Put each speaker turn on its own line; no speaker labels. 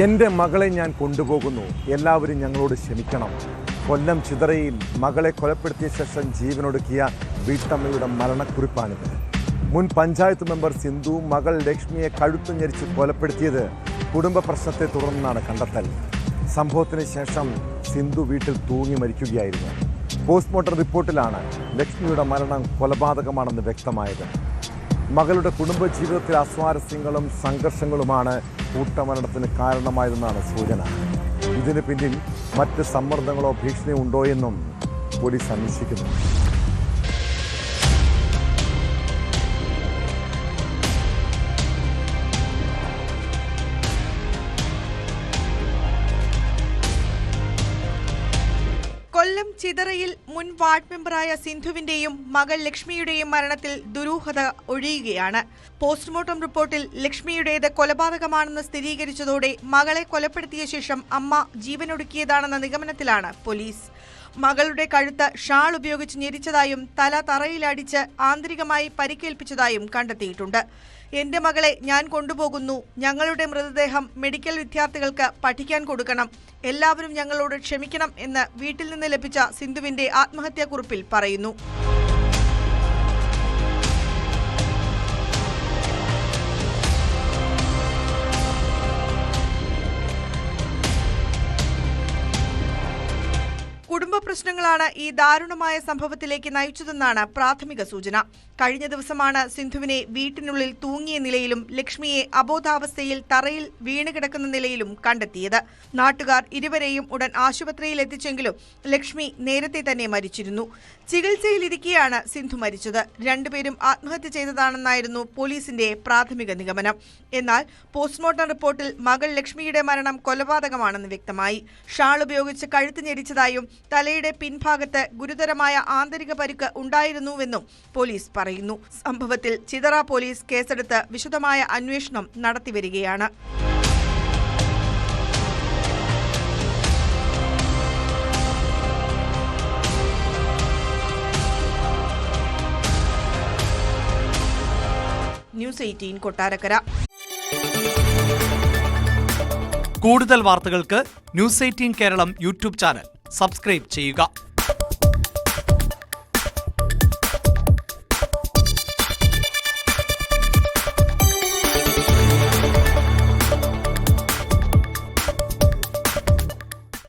എൻ്റെ മകളെ ഞാൻ കൊണ്ടുപോകുന്നു, എല്ലാവരും ഞങ്ങളോട് ക്ഷമിക്കണം. കൊല്ലം ചിതറയിൽ മകളെ കൊലപ്പെടുത്തിയ ശേഷം ജീവനൊടുക്കിയ വീട്ടമ്മയുടെ മരണക്കുറിപ്പാണിത്. മുൻ പഞ്ചായത്ത് മെമ്പർ സിന്ധു മകൾ ലക്ഷ്മിയെ കഴുത്തു ഞെരിച്ച് കൊലപ്പെടുത്തിയത് കുടുംബ പ്രശ്നത്തെ തുടർന്നാണ് കണ്ടെത്തൽ. സംഭവത്തിന് ശേഷം സിന്ധു വീട്ടിൽ തൂങ്ങി മരിക്കുകയായിരുന്നു. പോസ്റ്റ്മോർട്ടം റിപ്പോർട്ടിലാണ് ലക്ഷ്മിയുടെ മരണം കൊലപാതകമാണെന്ന് വ്യക്തമായത്. മകളുടെ കുടുംബജീവിതത്തിലെ അസ്വാരസ്യങ്ങളും സംഘർഷങ്ങളുമാണ് കൂട്ടമരണത്തിന് കാരണമായതെന്നാണ് സൂചന. ഇതിന് പിന്നിൽ മറ്റ് സമ്മർദ്ദങ്ങളോ ഭീഷണിയോ ഉണ്ടോയെന്നും പോലീസ് അന്വേഷിക്കുന്നു.
കൊല്ലം ചിതറയിൽ മുൻ വാർഡ് മെമ്പറായ സിന്ധുവിന്റെയും മകൾ ലക്ഷ്മിയുടെയും മരണത്തിൽ ദുരൂഹത ഒഴിയുകയാണ്. പോസ്റ്റ്മോർട്ടം റിപ്പോർട്ടിൽ ലക്ഷ്മിയുടേത് കൊലപാതകമാണെന്ന് സ്ഥിരീകരിച്ചതോടെ മകളെ കൊലപ്പെടുത്തിയ ശേഷം അമ്മ ജീവനൊടുക്കിയതാണെന്ന നിഗമനത്തിലാണ് പോലീസ്. മകളുടെ കഴുത്ത് ഷാൾ ഉപയോഗിച്ച് ഞെരിച്ചതായും തല തറയിലടിച്ച് ആന്തരികമായി പരിക്കേൽപ്പിച്ചതായും കണ്ടെത്തിയിട്ടുണ്ട്. എന്റെ മകളെ ഞാൻ കൊണ്ടുപോകുന്നു, ഞങ്ങളുടെ മൃതദേഹം മെഡിക്കൽ വിദ്യാർത്ഥികൾക്ക് പഠിക്കാൻ കൊടുക്കണം, എല്ലാവരും ഞങ്ങളോട് ക്ഷമിക്കണം എന്ന് വീട്ടിൽ നിന്ന് ലഭിച്ച സിന്ധുവിന്റെ ആത്മഹത്യാക്കുറിപ്പിൽ പറയുന്നു. കുടുംബ പ്രശ്നങ്ങളാണ് ഈ ദാരുണമായ സംഭവത്തിലേക്ക് നയിച്ചതെന്നാണ് പ്രാഥമിക സൂചന. കഴിഞ്ഞ ദിവസമാണ് സിന്ധുവിനെ വീട്ടിനുള്ളിൽ തൂങ്ങിയ നിലയിലും ലക്ഷ്മിയെ അബോധാവസ്ഥയിൽ തറയിൽ വീണുകിടക്കുന്ന നിലയിലും കണ്ടെത്തിയത്. നാട്ടുകാർ ഇരുവരെയും ഉടൻ ആശുപത്രിയിൽ എത്തിച്ചെങ്കിലും ലക്ഷ്മി നേരത്തെ തന്നെ മരിച്ചിരുന്നു. ചികിത്സയിലിരിക്കെയാണ് സിന്ധു മരിച്ചത്. രണ്ടുപേരും ആത്മഹത്യ ചെയ്തതാണെന്നായിരുന്നു പോലീസിന്റെ പ്രാഥമിക നിഗമനം. എന്നാൽ പോസ്റ്റ്മോർട്ടം റിപ്പോർട്ടിൽ മകൾ ലക്ഷ്മിയുടെ മരണം കൊലപാതകമാണെന്ന് വ്യക്തമായി. ഷാൾ ഉപയോഗിച്ച് കഴുത്ത് ഞെരിച്ചതായും തലയുടെ പിൻഭാഗത്ത് ഗുരുതരമായ ആന്തരിക പരിക്ക് ഉണ്ടായിരുന്നുവെന്നും പോലീസ് പറയുന്നു. സംഭവത്തിൽ ചിതറ പോലീസ് കേസെടുത്ത് വിശദമായ അന്വേഷണം നടത്തിവരികയാണ്. ന്യൂസ് 18 കൊട്ടാരക്കര.
കൂടുതൽ വാർത്തകൾക്ക് news 18 Keralam YouTube channel subscribe ചെയ്യുക.